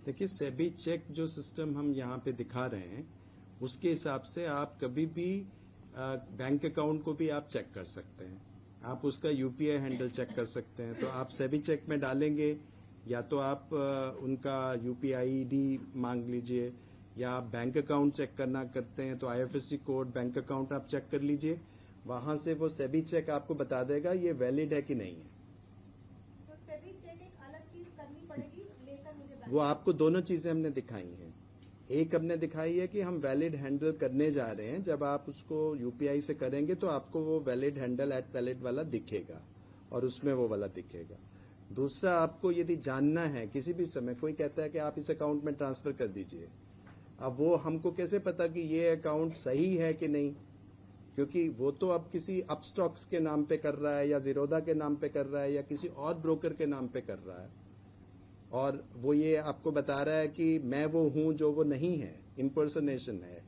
देखिए, सेबी चेक जो सिस्टम हम यहाँ पे दिखा रहे हैं उसके हिसाब से आप कभी भी बैंक अकाउंट को भी आप चेक कर सकते हैं। आप उसका यूपीआई हैंडल चेक कर सकते हैं। तो आप सेबी चेक में डालेंगे, या तो आप उनका यूपीआई आईडी मांग लीजिए, या आप बैंक अकाउंट चेक करना करते हैं तो आईएफएससी कोड बैंक अकाउंट आप चेक कर लीजिए। वहां से वो सेबी चेक आपको बता देगा ये वैलिड है कि नहीं है। तो सेबी चेक एक अलग चीज करनी पड़ेगी लेकर मुझे वो आपको दोनों चीजें हमने दिखाई हैं। एक हमने दिखाई है कि हम वैलिड हैंडल करने जा रहे हैं, जब आप उसको यूपीआई से करेंगे तो आपको वो वैलिड हैंडल @वैलिड वाला दिखेगा और उसमें वो वाला दिखेगा। दूसरा, आपको यदि जानना है किसी भी समय, कोई कहता है कि आप इस अकाउंट में ट्रांसफर कर दीजिए, अब वो हमको कैसे पता कि ये अकाउंट सही है कि नहीं, क्योंकि वो तो अब किसी अपस्टॉक्स के नाम पे कर रहा है या जीरोधा के नाम पे कर रहा है या किसी और ब्रोकर के नाम पे कर रहा है, और वो ये आपको बता रहा है कि मैं वो हूं जो वो नहीं है, इम्पर्सनेशन है।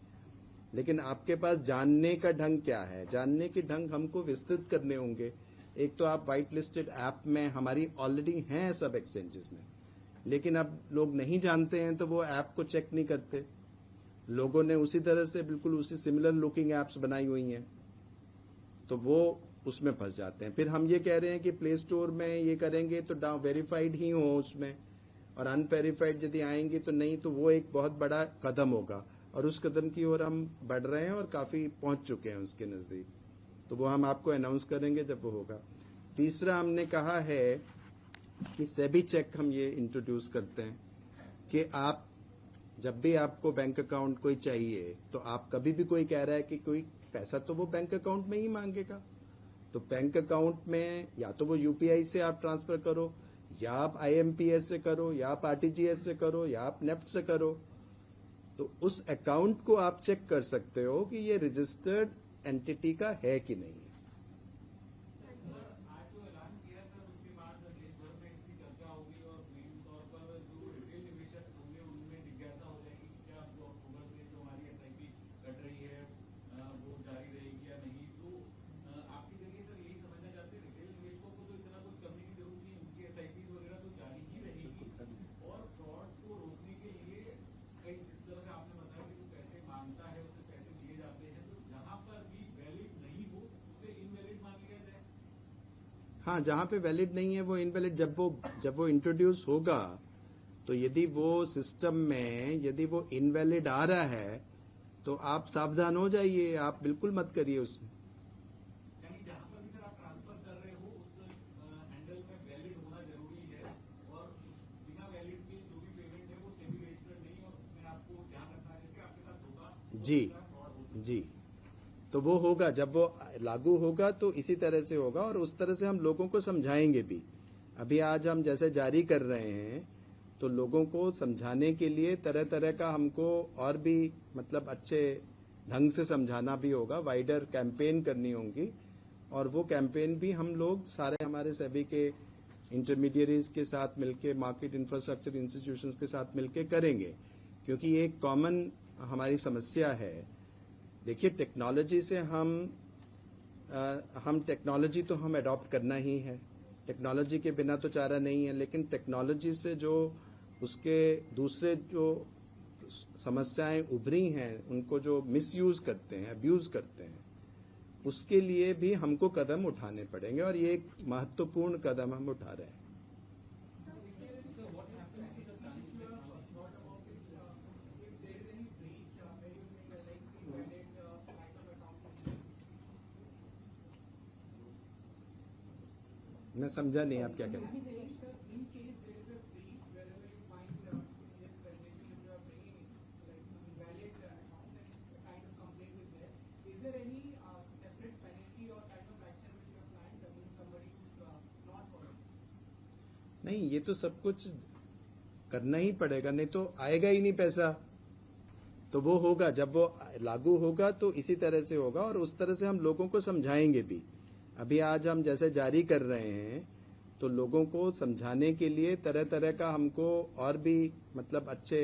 लेकिन आपके पास जानने का ढंग क्या है? जानने के ढंग हमको विस्तृत करने होंगे। एक तो आप व्हाइट लिस्टेड ऐप में हमारी ऑलरेडी हैं सब एक्सचेंजेस में, लेकिन अब लोग नहीं जानते हैं तो वो ऐप को चेक नहीं करते। लोगों ने उसी तरह से बिल्कुल उसी सिमिलर लुकिंग एप्स बनाई हुई हैं, तो वो उसमें फंस जाते हैं। फिर हम ये कह रहे हैं कि प्ले स्टोर में ये करेंगे तो डाउन वेरीफाइड ही हो उसमें, और अनवेरीफाइड यदि आएंगी तो नहीं, तो वो एक बहुत बड़ा कदम होगा, और उस कदम की ओर हम बढ़ रहे हैं और काफी पहुंच चुके हैं उसके नजदीक। तो वो हम आपको अनाउंस करेंगे जब वो होगा। तीसरा, हमने कहा है कि सेबी चेक हम ये इंट्रोड्यूस करते हैं कि आप जब भी आपको बैंक अकाउंट कोई चाहिए तो आप कभी भी कोई कह रहा है कि कोई पैसा तो वो बैंक अकाउंट में ही मांगेगा, तो बैंक अकाउंट में या तो वो यूपीआई से आप ट्रांसफर करो, या आप आईएमपीएस से करो, या आप आरटीजीएस से करो, या आप नेफ्ट से करो। तो उस अकाउंट को आप चेक कर सकते हो कि ये रजिस्टर्ड एंटिटी का है कि नहीं है। हाँ, जहां पे वैलिड नहीं है वो इनवैलिड, जब वो इंट्रोड्यूस होगा तो यदि वो सिस्टम में यदि वो इनवैलिड आ रहा है तो आप सावधान हो जाइए, आप बिल्कुल मत करिए उसमें। जी जी, तो वो होगा, जब वो लागू होगा तो इसी तरह से होगा, और उस तरह से हम लोगों को समझाएंगे भी। अभी आज हम जैसे जारी कर रहे हैं तो लोगों को समझाने के लिए तरह तरह का हमको और भी मतलब अच्छे ढंग से समझाना भी होगा, वाइडर कैंपेन करनी होंगी, और वो कैंपेन भी हम लोग सारे हमारे सभी के इंटरमीडियरीज के साथ मिलके, मार्केट इंफ्रास्ट्रक्चर इंस्टीट्यूशंस के साथ मिलके करेंगे, क्योंकि ये एक कॉमन हमारी समस्या है। देखिए, टेक्नोलॉजी से हम टेक्नोलॉजी तो हम अडॉप्ट करना ही है, टेक्नोलॉजी के बिना तो चारा नहीं है, लेकिन टेक्नोलॉजी से जो उसके दूसरे जो समस्याएं उभरी हैं, उनको जो मिसयूज करते हैं, अब्यूज करते हैं, उसके लिए भी हमको कदम उठाने पड़ेंगे, और ये एक महत्वपूर्ण कदम हम उठा रहे हैं। मैं समझा नहीं आप क्या कह रहे हैं। नहीं, ये तो सब कुछ करना ही पड़ेगा, नहीं तो आएगा ही नहीं पैसा। तो वो होगा, जब वो लागू होगा तो इसी तरह से होगा, और उस तरह से हम लोगों को समझाएंगे भी। अभी आज हम जैसे जारी कर रहे हैं तो लोगों को समझाने के लिए तरह तरह का हमको और भी मतलब अच्छे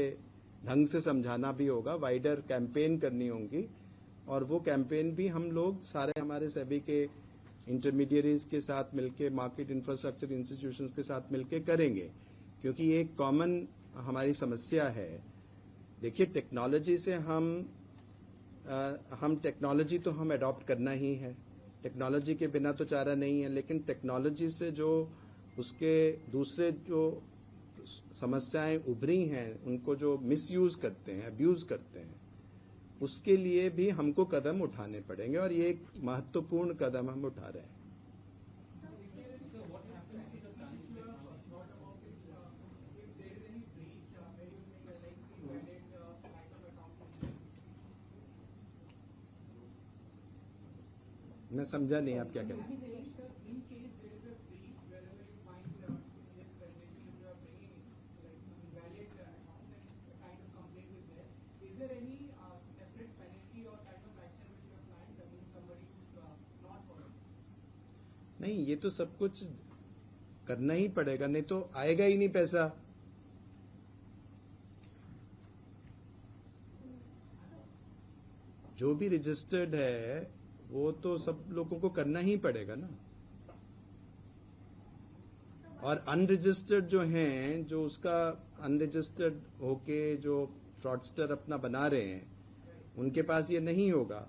ढंग से समझाना भी होगा, वाइडर कैंपेन करनी होंगी, और वो कैंपेन भी हम लोग सारे हमारे सभी के इंटरमीडियरीज के साथ मिलके, मार्केट इंफ्रास्ट्रक्चर इंस्टीट्यूशंस के साथ मिलके करेंगे, क्योंकि ये एक कॉमन हमारी समस्या है, देखिए टेक्नोलॉजी से हम टेक्नोलॉजी तो हम अडॉप्ट करना ही है, टेक्नोलॉजी के बिना तो चारा नहीं है, लेकिन टेक्नोलॉजी से जो उसके दूसरे जो समस्याएं उभरी हैं, उनको जो मिसयूज करते हैं, अब्यूज करते हैं, उसके लिए भी हमको कदम उठाने पड़ेंगे और ये एक महत्वपूर्ण कदम हम उठा रहे हैं। मैं समझा नहीं आप क्या कह रहे हैं। नहीं, ये तो सब कुछ करना ही पड़ेगा, नहीं तो आएगा ही नहीं पैसा। जो भी रजिस्टर्ड है वो तो सब लोगों को करना ही पड़ेगा ना। और अनरजिस्टर्ड जो हैं, जो उसका अनरजिस्टर्ड होके जो फ्रॉडस्टर अपना बना रहे हैं, उनके पास ये नहीं होगा।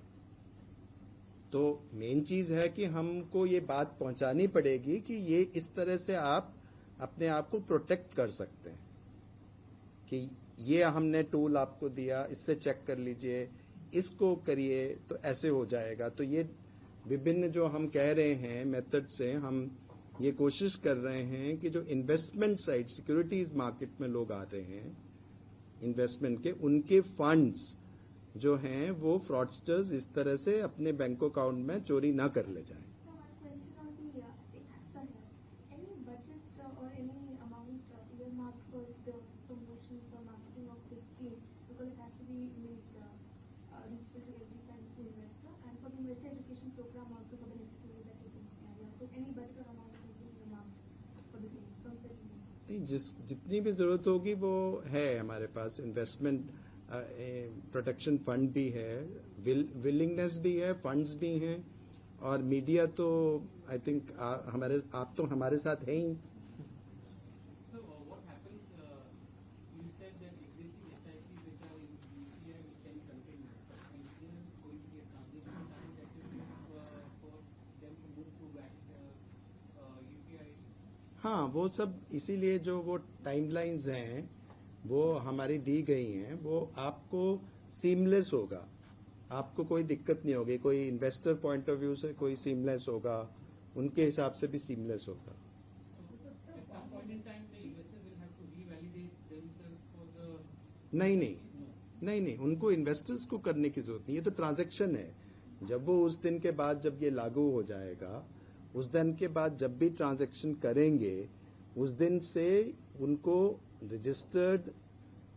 तो मेन चीज है कि हमको ये बात पहुंचानी पड़ेगी कि ये इस तरह से आप अपने आप को प्रोटेक्ट कर सकते हैं कि ये हमने टूल आपको दिया, इससे चेक कर लीजिए, इसको करिए तो ऐसे हो जाएगा। तो ये विभिन्न जो हम कह रहे हैं मेथड से हम ये कोशिश कर रहे हैं कि जो इन्वेस्टमेंट साइड, सिक्योरिटीज मार्केट में लोग आ रहे हैं इन्वेस्टमेंट के, उनके फंड्स जो हैं वो फ्रॉडस्टर्स इस तरह से अपने बैंक अकाउंट में चोरी ना कर ले जाएं। जितनी भी जरूरत होगी वो है हमारे पास। इन्वेस्टमेंट प्रोटेक्शन फंड भी है, विलिंगनेस भी है, फंड्स भी हैं, और मीडिया तो आई थिंक आप तो हमारे साथ हैं ही। हाँ, वो सब इसीलिए जो वो टाइमलाइंस हैं वो हमारी दी गई हैं, वो आपको सीमलेस होगा, आपको कोई दिक्कत नहीं होगी। कोई इन्वेस्टर पॉइंट ऑफ व्यू से कोई सीमलेस होगा, उनके हिसाब से भी सीमलेस होगा। नहीं, उनको इन्वेस्टर्स को करने की जरूरत नहीं, ये तो ट्रांजैक्शन है। जब वो उस दिन के बाद जब ये लागू हो जाएगा, उस दिन के बाद जब भी ट्रांजैक्शन करेंगे, उस दिन से उनको रजिस्टर्ड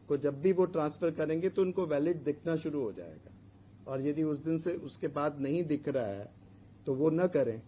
को जब भी वो ट्रांसफर करेंगे तो उनको वैलिड दिखना शुरू हो जाएगा। और यदि उस दिन से उसके बाद नहीं दिख रहा है तो वो न करें।